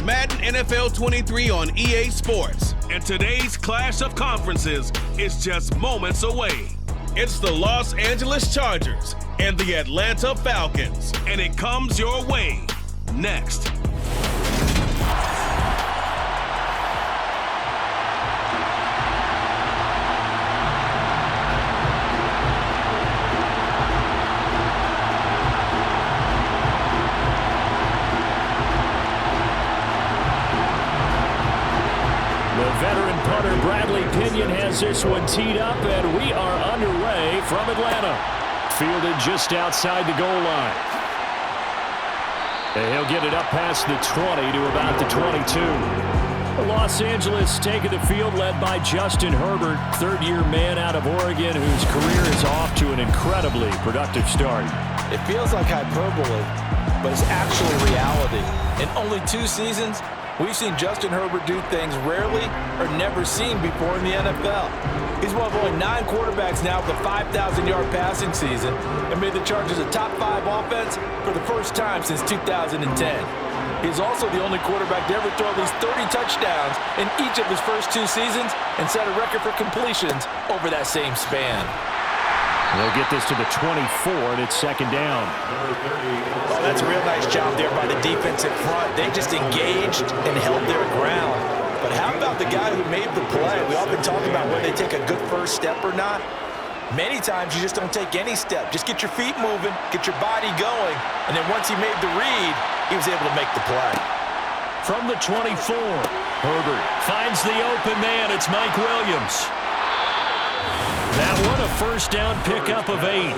Madden NFL 23 on EA Sports. And today's clash of conferences is just moments away. It's the Los Angeles Chargers and the Atlanta Falcons. And it comes your way next. Veteran punter Bradley Pinion has this one teed up, and we are underway from Atlanta. Fielded just outside the goal line. And he'll get it up past the 20 to about the 22. Los Angeles taking the field, led by Justin Herbert, third-year man out of Oregon, whose career is off to an incredibly productive start. It feels like hyperbole, but it's actually reality. In only 2 seasons, we've seen Justin Herbert do things rarely or never seen before in the NFL. He's one of only 9 quarterbacks now with a 5,000-yard passing season and made the Chargers a top 5 offense for the first time since 2010. He's also the only quarterback to ever throw at least 30 touchdowns in each of his first 2 seasons and set a record for completions over that same span. They'll get this to the 24, and it's second down. Oh, that's a real nice job there by the defensive front. They just engaged and held their ground. But how about the guy who made the play? We often talk about whether they take a good first step or not. Many times you just don't take any step. Just get your feet moving, get your body going, and then once he made the read, he was able to make the play. From the 24, Herbert finds the open man. It's Mike Williams. That one, a first down pickup of 8.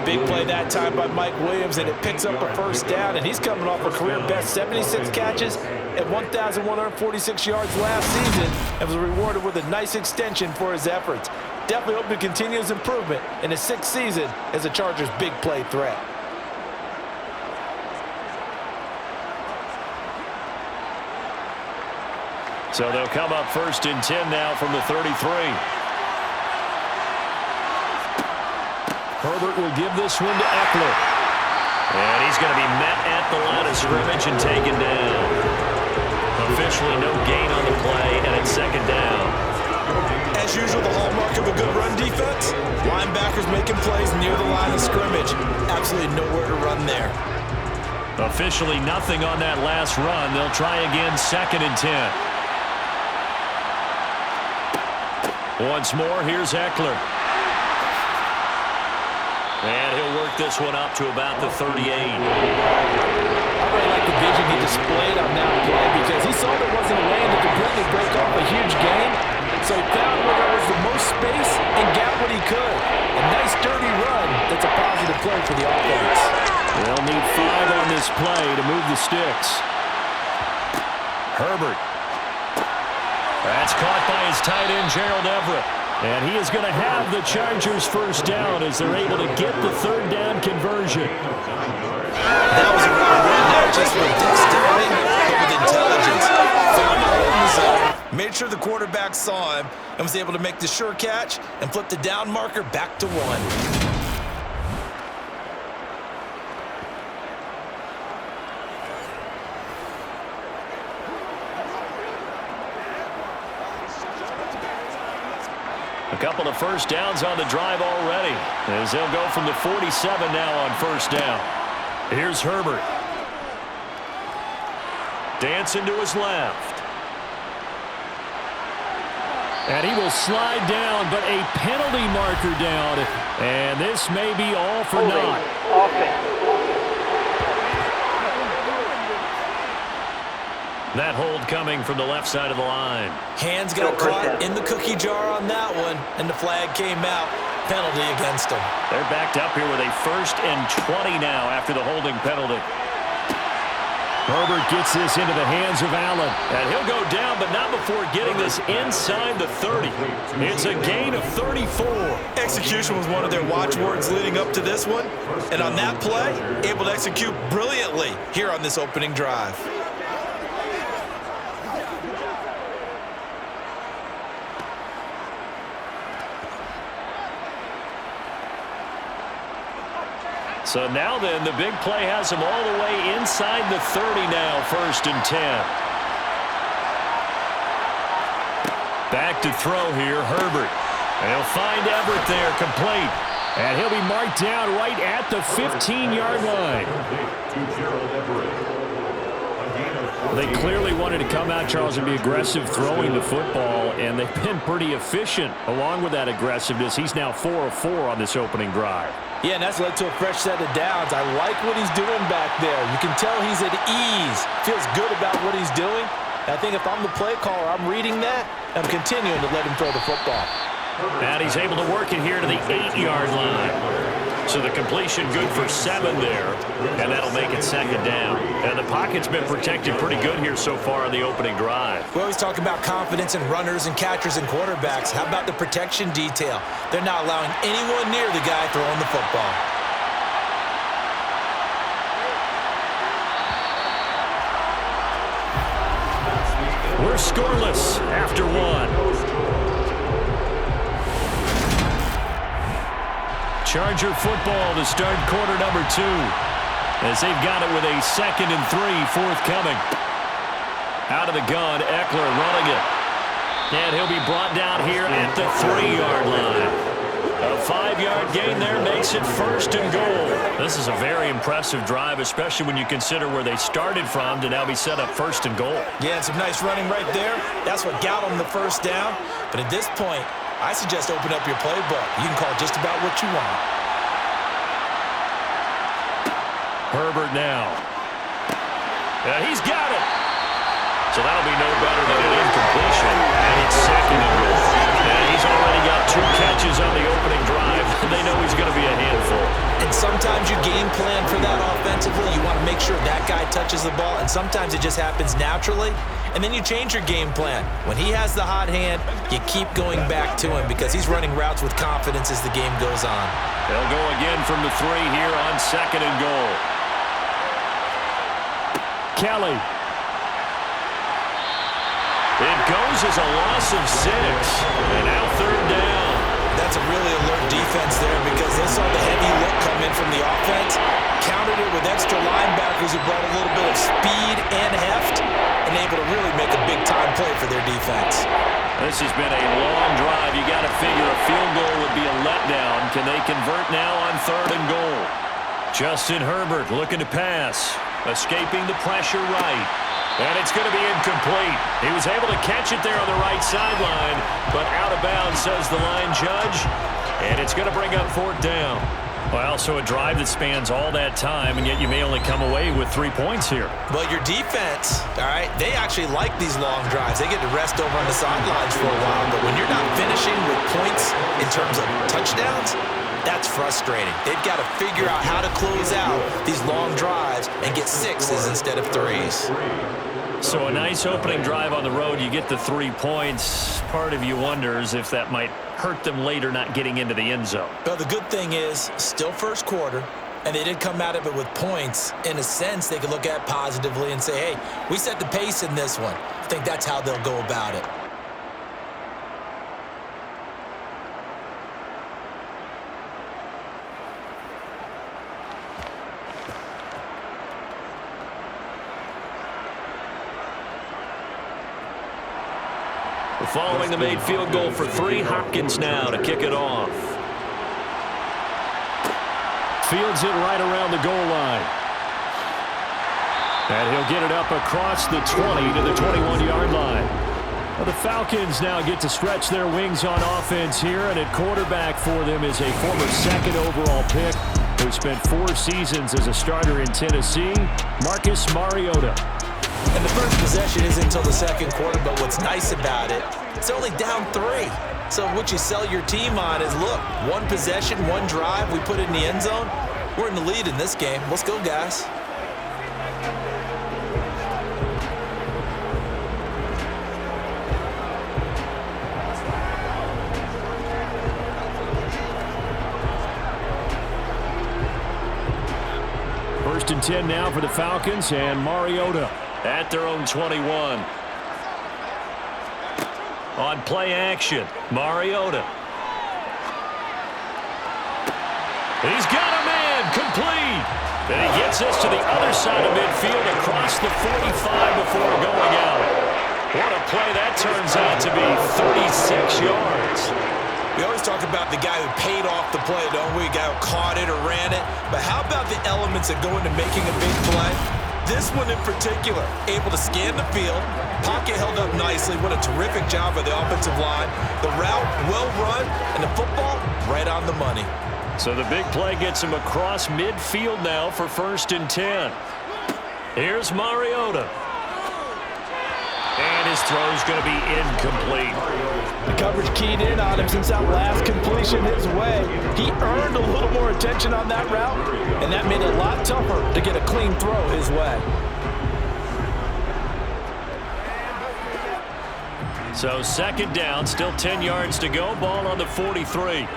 Big play that time by Mike Williams, and it picks up a first down, and he's coming off a career-best 76 catches at 1,146 yards last season and was rewarded with a nice extension for his efforts. Definitely hope to continue his improvement in his 6th season as a Chargers' big play threat. So they'll come up first and 10 now from the 33. Herbert will give this one to Eckler. And he's going to be met at the line of scrimmage and taken down. Officially no gain on the play, and it's second down. As usual, the hallmark of a good run defense, linebackers making plays near the line of scrimmage. Absolutely nowhere to run there. Officially nothing on that last run. They'll try again, second and 10. Once more, here's Eckler. And he'll work this one up to about the 38. I really like the vision he displayed on that play because he saw there wasn't a lane to completely break off a huge gain. So he found where there was the most space and got what he could. A nice, dirty run that's a positive play for the offense. They'll need 5 on this play to move the sticks. Herbert. That's caught by his tight end, Gerald Everett. And he is going to have the Chargers first down as they're able to get the third down conversion. That was a run not just with dexterity, but with intelligence. Found the hole in the zone, made sure the quarterback saw him, and was able to make the sure catch and flip the down marker back to 1. A couple of first downs on the drive already, as they'll go from the 47 now on first down. Here's Herbert. Dancing to his left. And he will slide down, but a penalty marker down. And this may be all for naught. That hold coming from the left side of the line. Hands got caught in the cookie jar on that one, and the flag came out. Penalty against them. They're backed up here with a 1st and 20 now after the holding penalty. Herbert gets this into the hands of Allen. And he'll go down, but not before getting this inside the 30. It's a gain of 34. Execution was one of their watchwords leading up to this one. And on that play, able to execute brilliantly here on this opening drive. So now then, the big play has him all the way inside the 30 now, 1st and 10. Back to throw here, Herbert. And he'll find Everett there, complete. And he'll be marked down right at the 15-yard line. They clearly wanted to come out, Charles, and be aggressive throwing the football, and they've been pretty efficient along with that aggressiveness. He's now 4 of 4 on this opening drive. Yeah, and that's led to a fresh set of downs. I like what he's doing back there. You can tell he's at ease. Feels good about what he's doing. I think if I'm the play caller, I'm reading that. I'm continuing to let him throw the football. And he's able to work it here to the 8-yard line. So the completion good for 7 there, and that'll make it 2nd down. And the pocket's been protected pretty good here so far on the opening drive. We always talk about confidence in runners and catchers and quarterbacks. How about the protection detail? They're not allowing anyone near the guy throwing the football. We're scoreless after 1. Charger football to start quarter number 2, as they've got it with a 2nd and 3 forthcoming. Out of the gun, Eckler running it. And he'll be brought down here at the 3-yard line. A 5-yard gain there makes it 1st and goal. This is a very impressive drive, especially when you consider where they started from to now be set up 1st and goal. Yeah, and some nice running right there. That's what got them the 1st down. But at this point, I suggest open up your playbook. You can call just about what you want. Herbert now. He's got it. So that'll be no better than an incompletion. And it's 2nd and goal. And he's already got 2 catches on the opening drive. They know he's going to be a handful. And sometimes you game plan for that offensively. You want to make sure that guy touches the ball. And sometimes it just happens naturally. And then you change your game plan. When he has the hot hand, you keep going back to him because he's running routes with confidence as the game goes on. They'll go again from the 3 here on 2nd and goal. Kelly. It goes as a loss of 6. And now 3rd down. That's a really alert defense there because they saw the heavy look come in from the offense, countered it with extra linebackers who brought a little bit of speed and heft, and able to really make a big-time play for their defense. This has been a long drive. You got to figure a field goal would be a letdown. Can they convert now on 3rd and goal? Justin Herbert looking to pass, escaping the pressure right. And it's going to be incomplete. He was able to catch it there on the right sideline, but out of bounds, says the line judge. And it's going to bring up 4th down. Well, so a drive that spans all that time, and yet you may only come away with 3 points here. Well, your defense, all right, they actually like these long drives. They get to rest over on the sidelines for a while. But when you're not finishing with points in terms of touchdowns, that's frustrating. They've got to figure out how to close out these long drives and get 6s instead of 3s. So a nice opening drive on the road. You get the 3 points. Part of you wonders if that might hurt them later not getting into the end zone. Well, the good thing is still first quarter, and they did come out of it with points. In a sense, they could look at it positively and say, hey, we set the pace in this one. I think that's how they'll go about it. Following the made field goal for 3, Hopkins now to kick it off. Fields it right around the goal line. And he'll get it up across the 20 to the 21-yard line. Well, the Falcons now get to stretch their wings on offense here, and at quarterback for them is a former 2nd overall pick who spent 4 seasons as a starter in Tennessee, Marcus Mariota. And the first possession isn't until the 2nd quarter, but what's nice about it, it's only down 3. So what you sell your team on is, look, 1 possession, 1 drive, we put it in the end zone. We're in the lead in this game. Let's go, guys. First and 10 now for the Falcons, and Mariota at their own 21. On play action, Mariota. He's got a man, complete. And he gets this to the other side of midfield across the 45 before going out. What a play that turns out to be, 36 yards. We always talk about the guy who paid off the play, don't we? The guy who caught it or ran it. But how about the elements that go into making a big play? This one in particular, able to scan the field, pocket held up nicely. What a terrific job by the offensive line. The route well run, and the football right on the money. So the big play gets him across midfield now for 1st and 10. Here's Mariota. And his throw's going to be incomplete. The coverage keyed in on him since that last completion his way. He earned a little more attention on that route, and that made it a lot tougher to get a clean throw his way. So 2nd down, still 10 yards to go. Ball on the 43.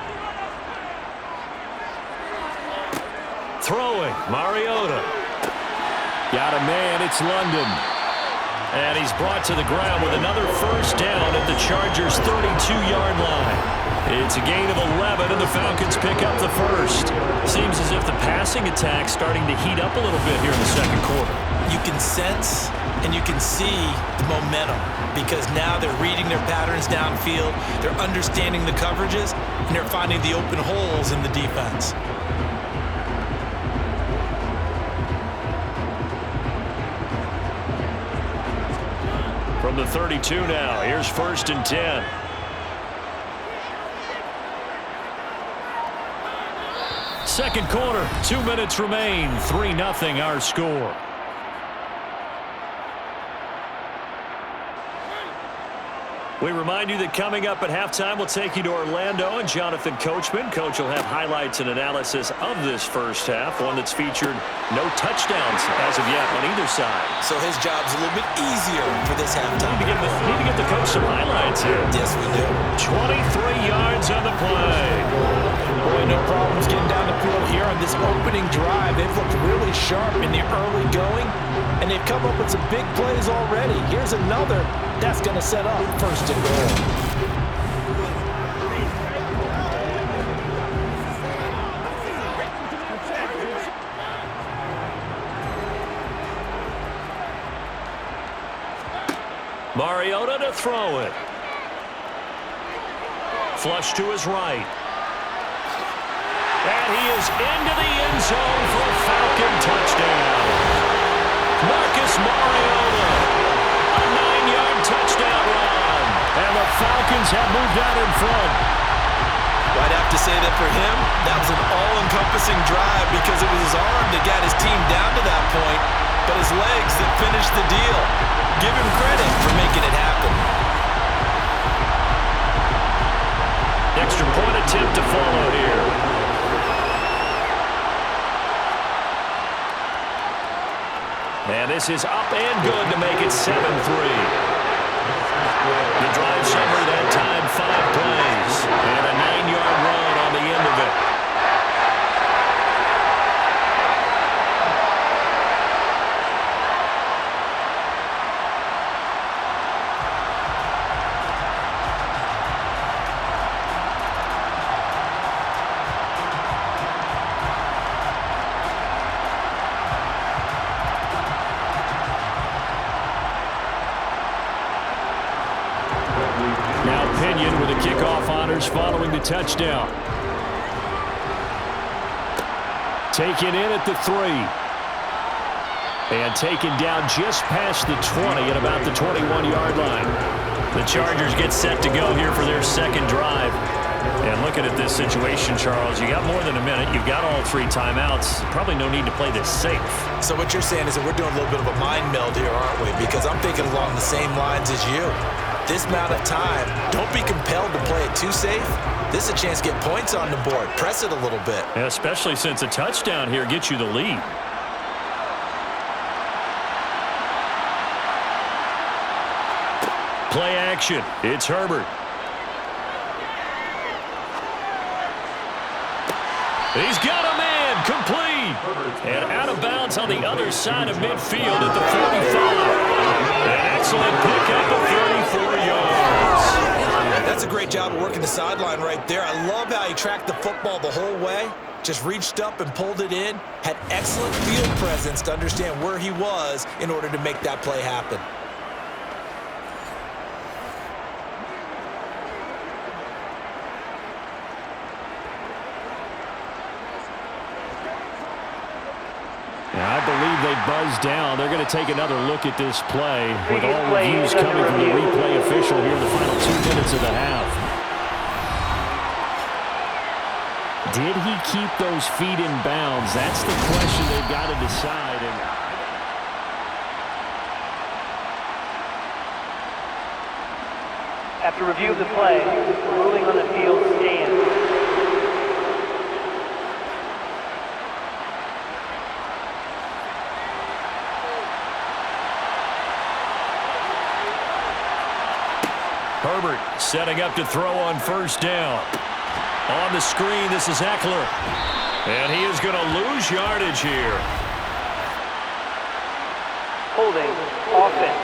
Throwing, Mariota. Got a man, it's London. And he's brought to the ground with another 1st down at the Chargers' 32-yard line. It's a gain of 11, and the Falcons pick up the 1st. Seems as if the passing attack's starting to heat up a little bit here in the 2nd quarter. You can sense and you can see the momentum because now they're reading their patterns downfield, they're understanding the coverages, and they're finding the open holes in the defense. From the 32 now, here's 1st and 10. Second quarter, 2 minutes remain, 3-0 our score. We remind you that coming up at halftime, we'll take you to Orlando and Jonathan Coachman. Coach will have highlights and analysis of this first half, one that's featured no touchdowns as of yet on either side. So his job's a little bit easier for this halftime. Need to get the coach some highlights here. Yes, we do. 23 yards on the play. Boy, no problems getting down the field here on this opening drive. They've looked really sharp in the early going, and they've come up with some big plays already. Here's another that's going to set up 1st and goal. Mariota to throw it. Flush to his right. And he is into the end zone for a Falcon touchdown. Marcus Mariota. A 9-yard touchdown run. And the Falcons have moved out in front. Well, I'd have to say that for him, that was an all-encompassing drive because it was his arm that got his team down to that point, but his legs that finished the deal. Give him credit for making it happen. Extra point attempt to follow here. And this is up and good to make it 7-3. The drive summary that time, 5 plays. And a 9-yard run on the end of it. With the kickoff honors following the touchdown. Taken in at the 3. And taken down just past the 20 at about the 21-yard line. The Chargers get set to go here for their 2nd drive. And looking at this situation, Charles, you got more than a minute. You've got all 3 timeouts. Probably no need to play this safe. So what you're saying is that we're doing a little bit of a mind meld here, aren't we? Because I'm thinking along the same lines as you. This amount of time, don't be compelled to play it too safe. This is a chance to get points on the board. Press it a little bit. Yeah, especially since a touchdown here gets you the lead. Play action. It's Herbert. He's got a man. Complete. And out of bounds on the other side of midfield at the 45. An excellent pickup of 34 yards. That's a great job of working the sideline right there. I love how he tracked the football the whole way. Just reached up and pulled it in. Had excellent field presence to understand where he was in order to make that play happen. I believe they buzzed down. They're going to take another look at this play with all reviews coming from the replay official here in the final 2 minutes of the half. Did he keep those feet in bounds? That's the question they've got to decide. After review of the play, ruling on the field stands. Herbert setting up to throw on first down. On the screen, this is Eckler. And he is going to lose yardage here. Holding, offense.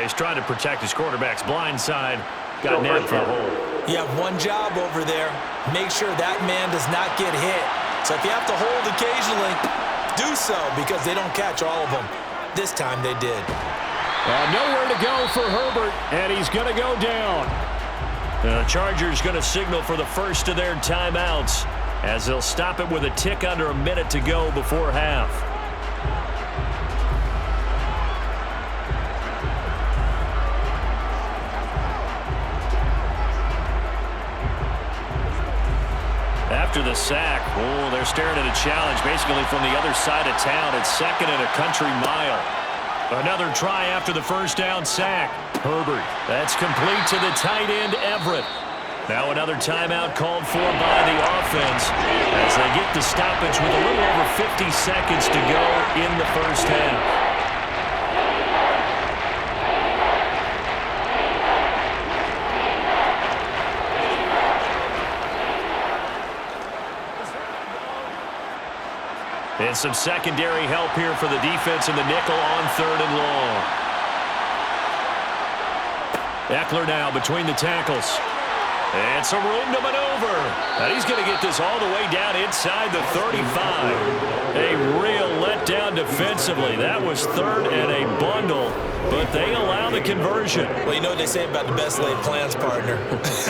He's trying to protect his quarterback's blind side. Got nabbed for the hole. You have one job over there. Make sure that man does not get hit. So if you have to hold occasionally, do so because they don't catch all of them. This time they did. Nowhere to go for Herbert, and he's going to go down. The Chargers going to signal for the first of their timeouts as they'll stop it with a tick under a minute to go before half. After the sack, they're staring at a challenge basically from the other side of town. It's second and a country mile. Another try after the first down sack. Herbert, that's complete to the tight end, Everett. Now another timeout called for by the offense as they get the stoppage with a little over 50 seconds to go in the first half. And some secondary help here for the defense in the nickel on third and long. Eckler now between the tackles. And some room to maneuver. And he's going to get this all the way down inside the 35. A real letdown defensively. That was third and a bundle, but they allow the conversion. Well, you know what they say about the best laid plans, partner.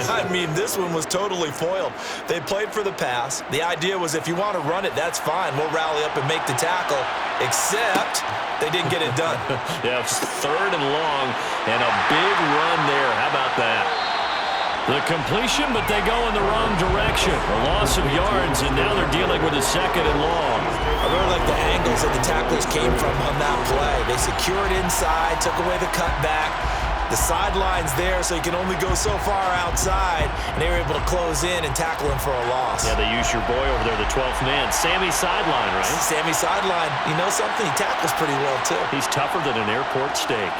I mean, this one was totally foiled. They played for the pass. The idea was if you want to run it, that's fine. We'll rally up and make the tackle, except they didn't get it done. Yeah, it's third and long and a big run there. How about that? The completion, but they go in the wrong direction. A loss of yards, and now they're dealing with a second and long. I really like the angles that the tacklers came from on that play. They secured inside, took away the cutback. The sideline's there, so you can only go so far outside, and they were able to close in and tackle him for a loss. Yeah, they used your boy over there, the 12th man. Sammy Sideline, right? Sammy Sideline. You know something? He tackles pretty well, too. He's tougher than an airport steak.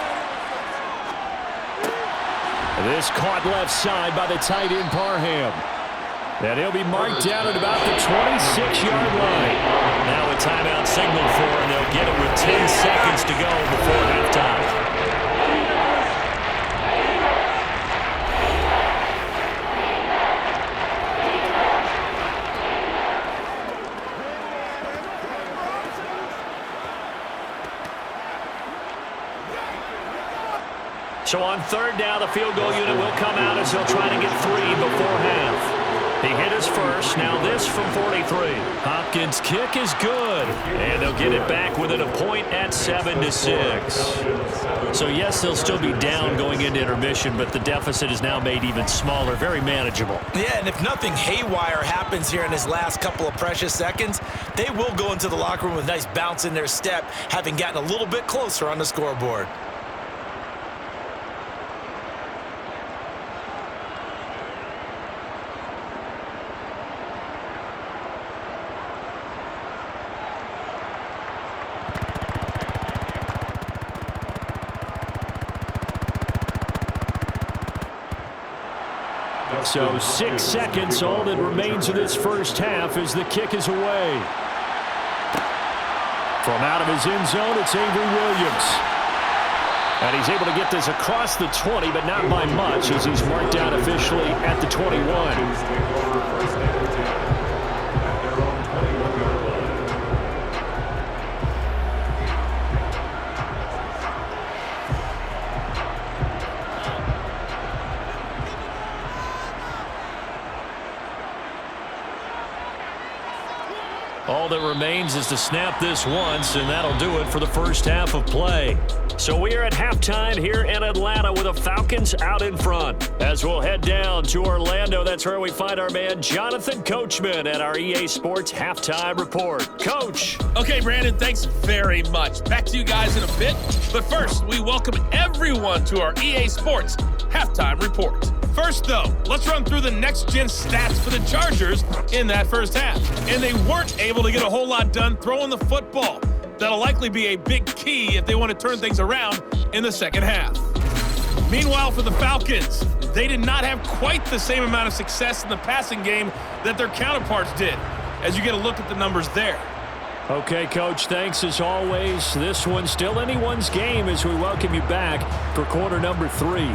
This caught left side by the tight end Parham. And he'll be marked down at about the 26-yard line. Now a timeout signaled for, and they'll get it with 10 seconds to go before halftime. So on third down, the field goal unit will come out as they'll try to get 3 before half. He hit his first. Now this from 43. Hopkins' kick is good. And they'll get it back within a point at 7-6. So yes, they'll still be down going into intermission, but the deficit is now made even smaller. Very manageable. Yeah, and if nothing haywire happens here in his last couple of precious seconds, they will go into the locker room with a nice bounce in their step, having gotten a little bit closer on the scoreboard. So 6 seconds, all that remains of this first half as the kick is away. From out of his end zone, it's Avery Williams. And he's able to get this across the 20, but not by much, as he's marked down officially at the 21. All that remains is to snap this once, and that'll do it for the first half of play. So we are at halftime here in Atlanta with the Falcons out in front. As we'll head down to Orlando, that's where we find our man Jonathan Coachman at our EA Sports Halftime Report. Coach. Okay, Brandon, thanks very much. Back to you guys in a bit. But first, we welcome everyone to our EA Sports Halftime Report. First, though, let's run through the next-gen stats for the Chargers in that first half. And they weren't able to get a whole lot done throwing the football. That'll likely be a big key if they want to turn things around in the second half. Meanwhile, for the Falcons, they did not have quite the same amount of success in the passing game that their counterparts did, as you get a look at the numbers there. Okay, Coach, thanks as always. This one's still anyone's game as we welcome you back for quarter number 3.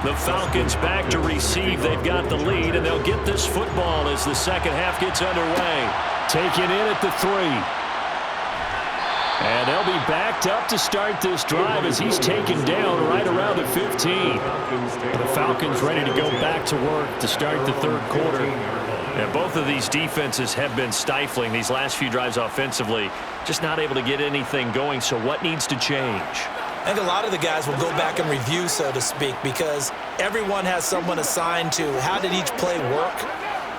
The Falcons back to receive. They've got the lead, and they'll get this football as the second half gets underway. Taken in at the 3. And they'll be backed up to start this drive as he's taken down right around the 15. The Falcons ready to go back to work to start the third quarter. And both of these defenses have been stifling these last few drives offensively. Just not able to get anything going, so what needs to change? I think a lot of the guys will go back and review, so to speak, because everyone has someone assigned to how did each play work.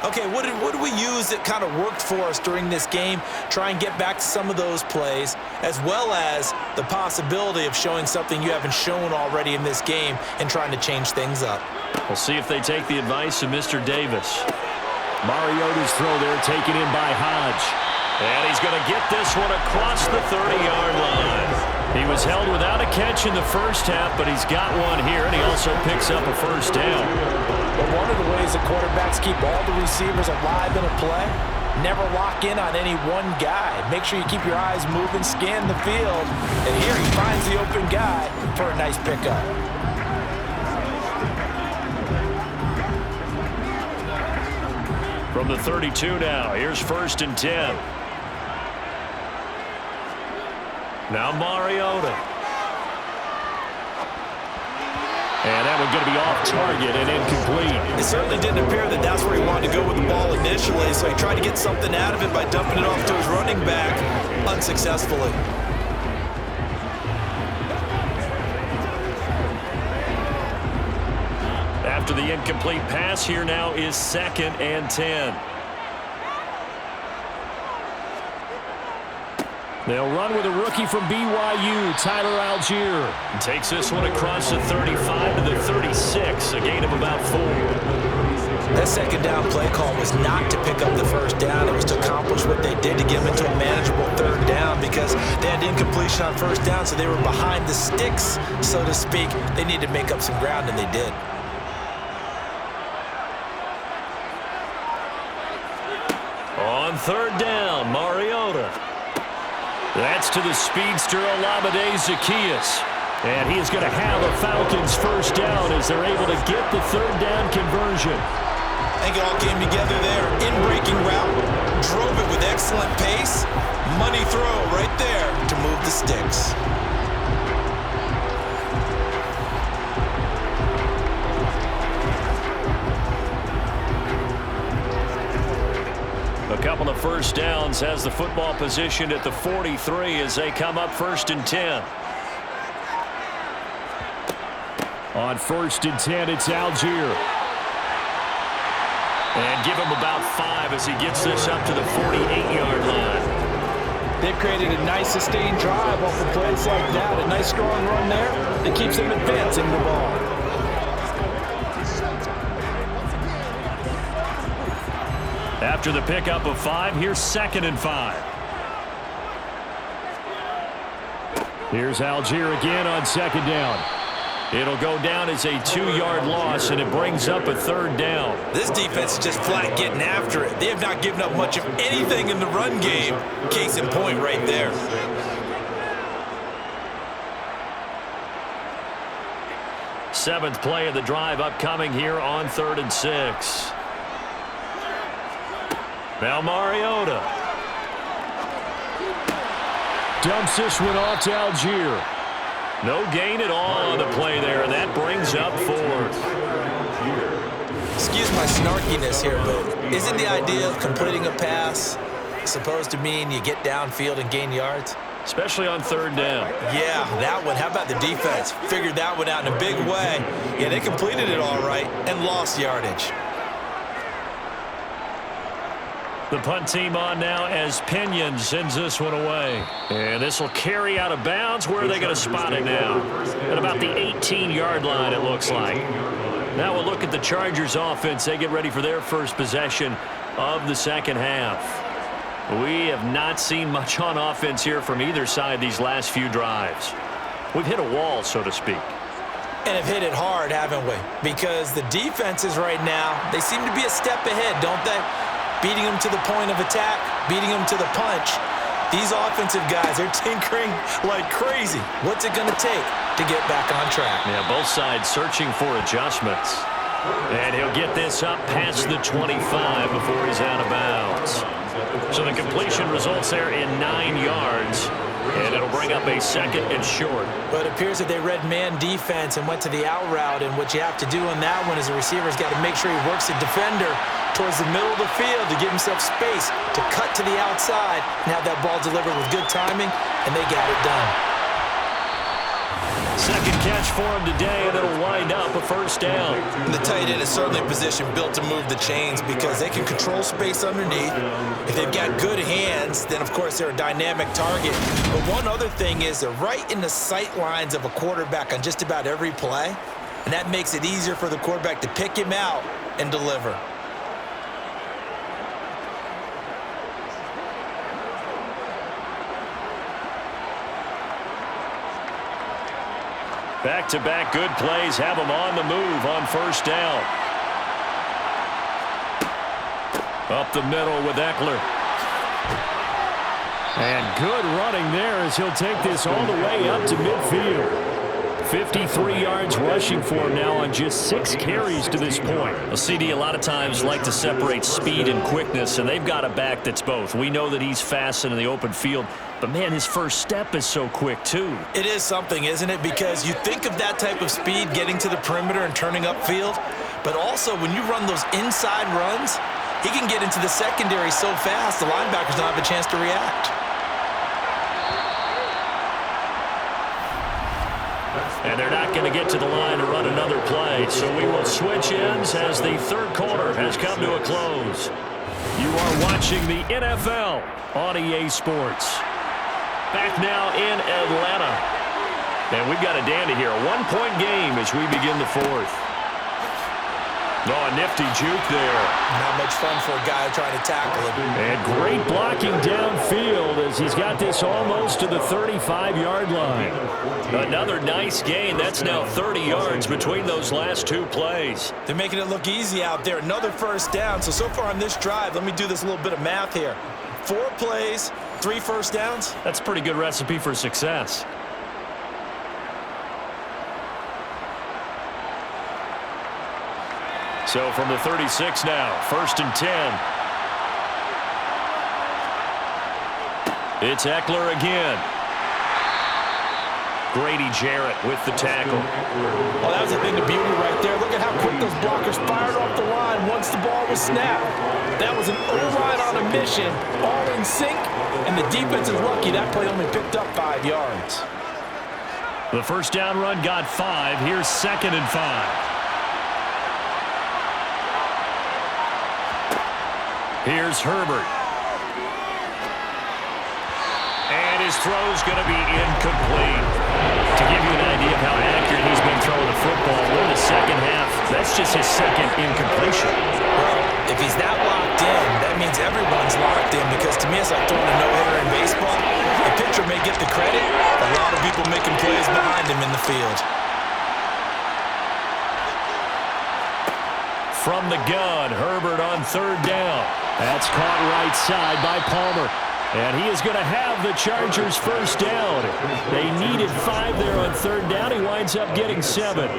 Okay, what did we use that kind of worked for us during this game? Try and get back to some of those plays, as well as the possibility of showing something you haven't shown already in this game and trying to change things up. We'll see if they take the advice of Mr. Davis. Mariota's throw there taken in by Hodge. And he's going to get this one across the 30-yard line. He was held without a catch in the first half, but he's got one here, and he also picks up a first down. But one of the ways that quarterbacks keep all the receivers alive in a play, never lock in on any one guy. Make sure you keep your eyes moving, scan the field, and here he finds the open guy for a nice pickup. From the 32 now, here's 1st and 10. Now Mariota. And that one's going to be off target and incomplete. It certainly didn't appear that that's where he wanted to go with the ball initially, so he tried to get something out of it by dumping it off to his running back unsuccessfully. After the incomplete pass, here now is 2nd and 10. They'll run with a rookie from BYU, Tyler Algier. Takes this one across the 35 to the 36, a gain of about 4. That second down play call was not to pick up the first down. It was to accomplish what they did to get them into a manageable third down because they had incompletion on first down, so they were behind the sticks, so to speak. They needed to make up some ground, and they did. On third down, Mariota. That's to the speedster, Olamide Zaccheaus. And he is going to have a Falcons first down as they're able to get the third down conversion. I think it all came together there. In-breaking route, drove it with excellent pace. Money throw right there to move the sticks. A couple of first downs has the football positioned at the 43 as they come up 1st and 10. On 1st and 10, it's Algier. And give him about 5 as he gets this up to the 48-yard line. They've created a nice sustained drive off of plays like that. A nice strong run there that keeps them advancing the ball. After the pickup of 5, here's 2nd and 5. Here's Algier again on 2nd down. It'll go down as a 2-yard loss, and it brings up a 3rd down. This defense is just flat getting after it. They have not given up much of anything in the run game. Case in point right there. Seventh play of the drive upcoming here on 3rd and 6. Now Mariota dumps this one off to Algier. No gain at all on the play there, and that brings up 4th. Excuse my snarkiness here, but isn't the idea of completing a pass supposed to mean you get downfield and gain yards? Especially on 3rd down. Yeah, that one. How about the defense? Figured that one out in a big way. Yeah, they completed it all right and lost yardage. The punt team on now as Pinion sends this one away. And this will carry out of bounds. Where are they going to spot it now? At about the 18-yard line, it looks like. Now we'll look at the Chargers offense. They get ready for their first possession of the second half. We have not seen much on offense here from either side these last few drives. We've hit a wall, so to speak. And have hit it hard, haven't we? Because the defenses right now, they seem to be a step ahead, don't they? Beating them to the point of attack, beating them to the punch. These offensive guys are tinkering like crazy. What's it going to take to get back on track? Yeah, both sides searching for adjustments. And he'll get this up past the 25 before he's out of bounds. So the completion results there in 9 yards. And it'll bring up a 2nd and short. But it appears that they read man defense and went to the out route. And what you have to do on that one is the receiver's got to make sure he works the defender towards the middle of the field to give himself space to cut to the outside and have that ball delivered with good timing, and they got it done. Second catch for him today, and it'll wind up a 1st down. And the tight end is certainly a position built to move the chains because they can control space underneath. If they've got good hands, then of course they're a dynamic target. But one other thing is they're right in the sight lines of a quarterback on just about every play, and that makes it easier for the quarterback to pick him out and deliver. Back-to-back good plays have them on the move on 1st down. Up the middle with Eckler. And good running there as he'll take this all the way up to midfield. 53 yards rushing for him now on just 6 carries to this point. Well, CD, a lot of times like to separate speed and quickness, and they've got a back that's both. We know that he's fast in the open field, but, man, his first step is so quick, too. It is something, isn't it? Because you think of that type of speed getting to the perimeter and turning upfield, but also when you run those inside runs, he can get into the secondary so fast the linebackers don't have a chance to react. And they're not going to get to the line to run another play. So we will switch ends as the 3rd quarter has come to a close. You are watching the NFL on EA Sports. Back now in Atlanta. And we've got a dandy here. A 1-point game as we begin the 4th. Oh, a nifty juke there. Not much fun for a guy trying to tackle him. And great blocking downfield as he's got this almost to the 35-yard line. Another nice gain. That's now 30 yards between those last 2 plays. They're making it look easy out there. Another 1st down. So far on this drive, let me do this little bit of math here. 4 plays, 3 1st downs. That's a pretty good recipe for success. So from the 36 now, 1st and 10. It's Eckler again. Grady Jarrett with the tackle. Well, that was a thing of beauty right there. Look at how quick those blockers fired off the line once the ball was snapped. That was an O-line on a mission, all in sync, and the defense is lucky that play only picked up 5 yards. The 1st down run got 5. Here's 2nd and 5. Here's Herbert. And his throw's going to be incomplete. To give you an idea of how accurate he's been throwing the football in the second half, that's just his 2nd incompletion. Well, If he's not locked in, that means everyone's locked in, because to me it's like throwing a no-hitter in baseball. The pitcher may get the credit, a lot of people making plays behind him in the field. From the gun, Herbert on third down. That's caught right side by Palmer. And he is going to have the Chargers first down. They needed 5 there on third down. He winds up getting 7.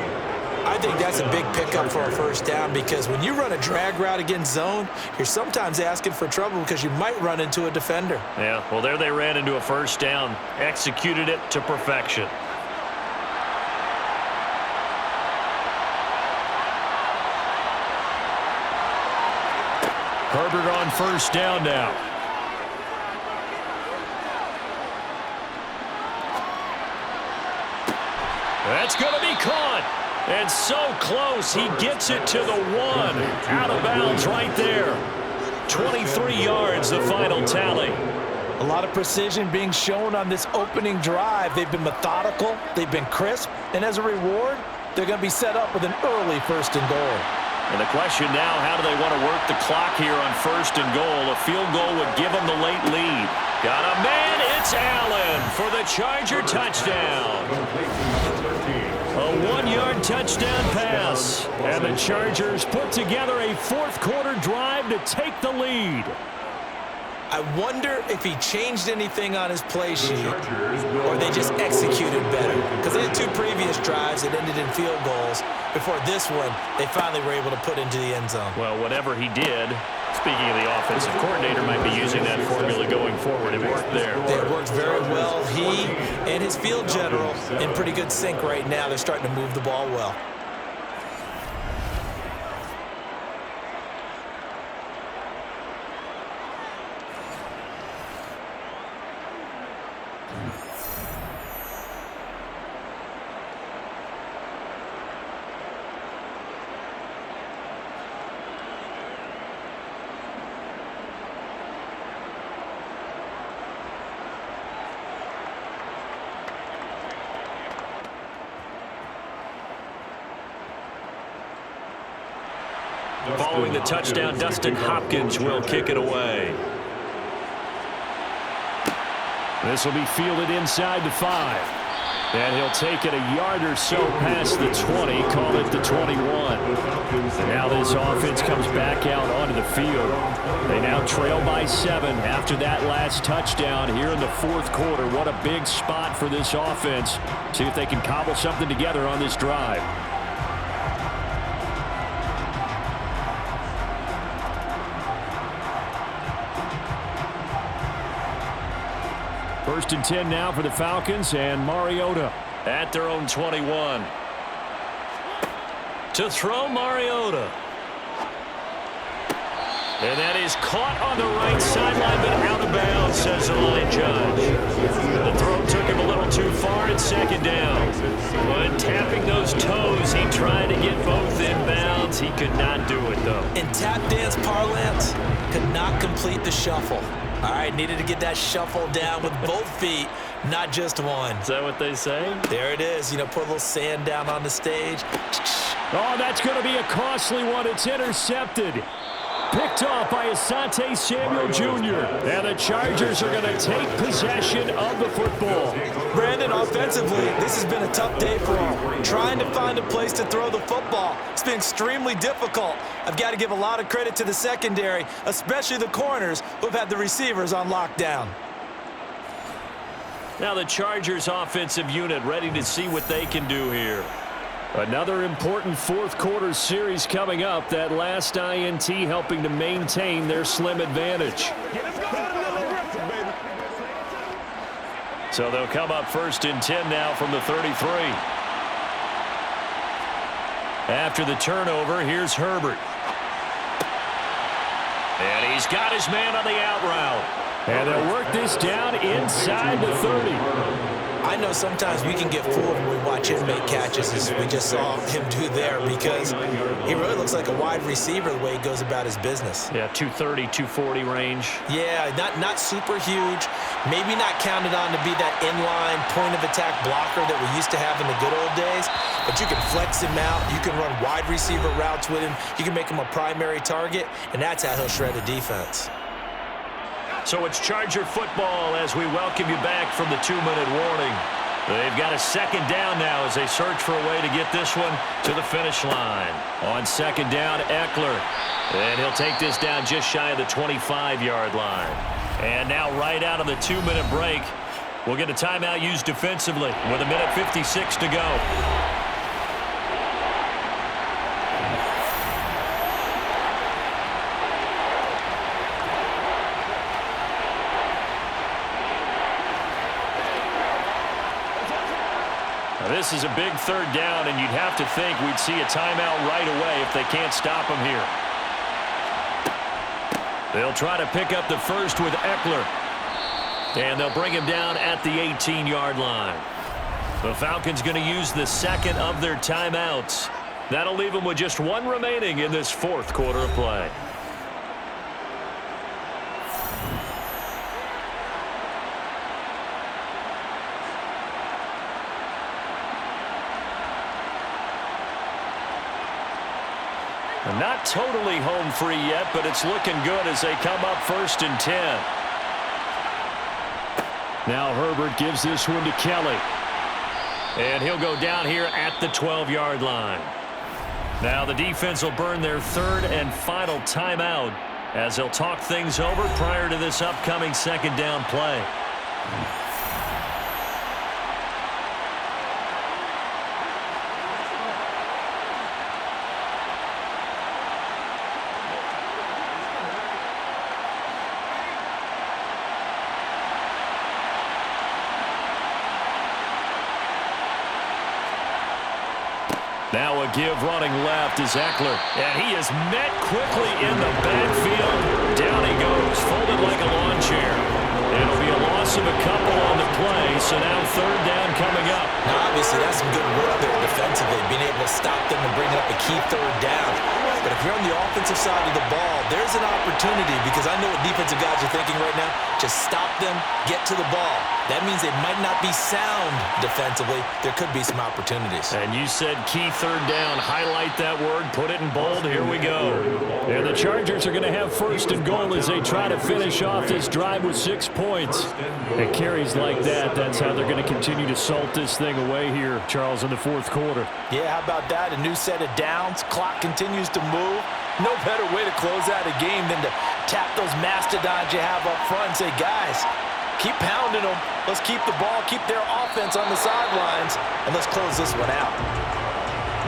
I think that's a big pickup for a first down, because when you run a drag route against zone, you're sometimes asking for trouble because you might run into a defender. Yeah, well, there they ran into a first down. Executed it to perfection. Herbert on first down now. That's going to be caught. And so close, he gets it to the 1. Out of bounds right there. 23 yards, the final tally. A lot of precision being shown on this opening drive. They've been methodical, they've been crisp, and as a reward, they're going to be set up with an early first and goal. And the question now, how do they want to work the clock here on first and goal? A field goal would give them the late lead. Got a man, it's Allen for the Charger touchdown. A 1-yard touchdown pass. And the Chargers put together a fourth-quarter drive to take the lead. I wonder if he changed anything on his play sheet, or they just executed better. Because they had 2 previous drives that ended in field goals. Before this one, they finally were able to put into the end zone. Well, whatever he did, speaking of the offensive coordinator, might be using that formula going forward. It worked there. It worked very well. He and his field general in pretty good sync right now. They're starting to move the ball well. Following the touchdown, Dustin Hopkins will kick it away. This will be fielded inside the 5. And he'll take it a yard or so past the 20, call it the 21. And now this offense comes back out onto the field. They now trail by 7 after that last touchdown here in the fourth quarter. What a big spot for this offense. See if they can cobble something together on this drive. First and 10 now for the Falcons, and Mariota at their own 21. To throw, Mariota. And that is caught on the right sideline, but out of bounds, says the line judge. The throw took him a little too far at second down. But tapping those toes, he tried to get both in bounds. He could not do it, though. In tap dance parlance, could not complete the shuffle. All right, needed to get that shuffle down with both feet, not just one. Is that what they say? There it is. You know, put a little sand down on the stage. Oh, that's going to be a costly one. It's intercepted. Picked off by Asante Samuel Jr. And the Chargers are going to take possession of the football. Brandon, offensively, this has been a tough day for them. Trying to find a place to throw the football. It's been extremely difficult. I've got to give a lot of credit to the secondary, especially the corners who've had the receivers on lockdown. Now the Chargers offensive unit ready to see what they can do here. Another important fourth quarter series coming up. That last INT helping to maintain their slim advantage. So they'll come up first and 10 now from the 33. After the turnover, here's Herbert. And he's got his man on the out route. And they'll work this down inside the 30. I know sometimes we can get fooled when we watch him make catches, as we just saw him do there, because he really looks like a wide receiver the way he goes about his business. Yeah, 230, 240 range. Yeah, not super huge, Maybe not counted on to be that inline point-of-attack blocker that we used to have in the good old days, but you can flex him out. You can run wide receiver routes with him. You can make him a primary target, and that's how he'll shred a defense. So it's Charger football as we welcome you back from the 2-minute warning. They've got a second down now as they search for a way to get this one to the finish line. On second down, Eckler. And he'll take this down just shy of the 25-yard line. And now right out of the 2-minute break, we'll get a timeout used defensively with 1:56 to go. Now this is a big third down, and you'd have to think we'd see a timeout right away if they can't stop him here. They'll try to pick up the first with Eckler. And they'll bring him down at the 18-yard line. The Falcons going to use the second of their timeouts. That'll leave them with just one remaining in this fourth quarter of play. Not totally home free yet, but it's looking good as they come up 1st and 10. Now Herbert gives this one to Kelly. And he'll go down here at the 12-yard line. Now the defense will burn their third and final timeout as they'll talk things over prior to this upcoming second down play. Now a give running left is Eckler. And he is met quickly in the backfield. Down he goes, folded like a lawn chair. It'll be a loss of a couple on the play, so now third down coming up. Now, obviously, that's some good work there defensively, being able to stop them and bring up a key third down. But if you're on the offensive side of the ball, there's an opportunity because I know what defensive guys are thinking right now. Just stop them, get to the ball. That means they might not be sound defensively. There could be some opportunities. And you said key third down. Highlight that word. Put it in bold. Here we go. And the Chargers are going to have 1st and goal as they try to finish off this drive with 6 points. It carries like that. That's how they're going to continue to salt this thing away here, Charles, in the fourth quarter. Yeah, how about that? A new set of downs. Clock continues to move. No better way to close out a game than to tap those mastodons you have up front and say, guys, keep pounding them. Let's keep the ball, keep their offense on the sidelines, and let's close this one out.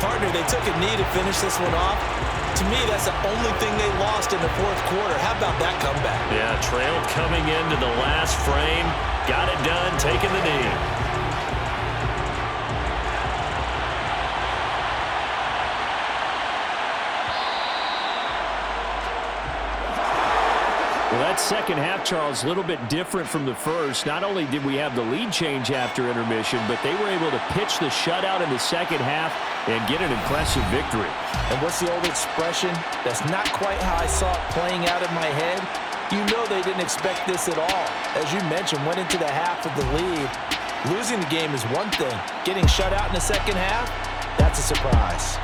Partner, they took a knee to finish this one off. To me, that's the only thing they lost in the fourth quarter. How about that comeback? Yeah, trailed coming into the last frame. Got it done, taking the knee. Well, that second half, Charles, a little bit different from the first. Not only did we have the lead change after intermission, but they were able to pitch the shutout in the second half and get an impressive victory. And what's the old expression? That's not quite how I saw it playing out in my head. You know they didn't expect this at all. As you mentioned, went into the half of the lead. Losing the game is one thing. Getting shut out in the second half, that's a surprise.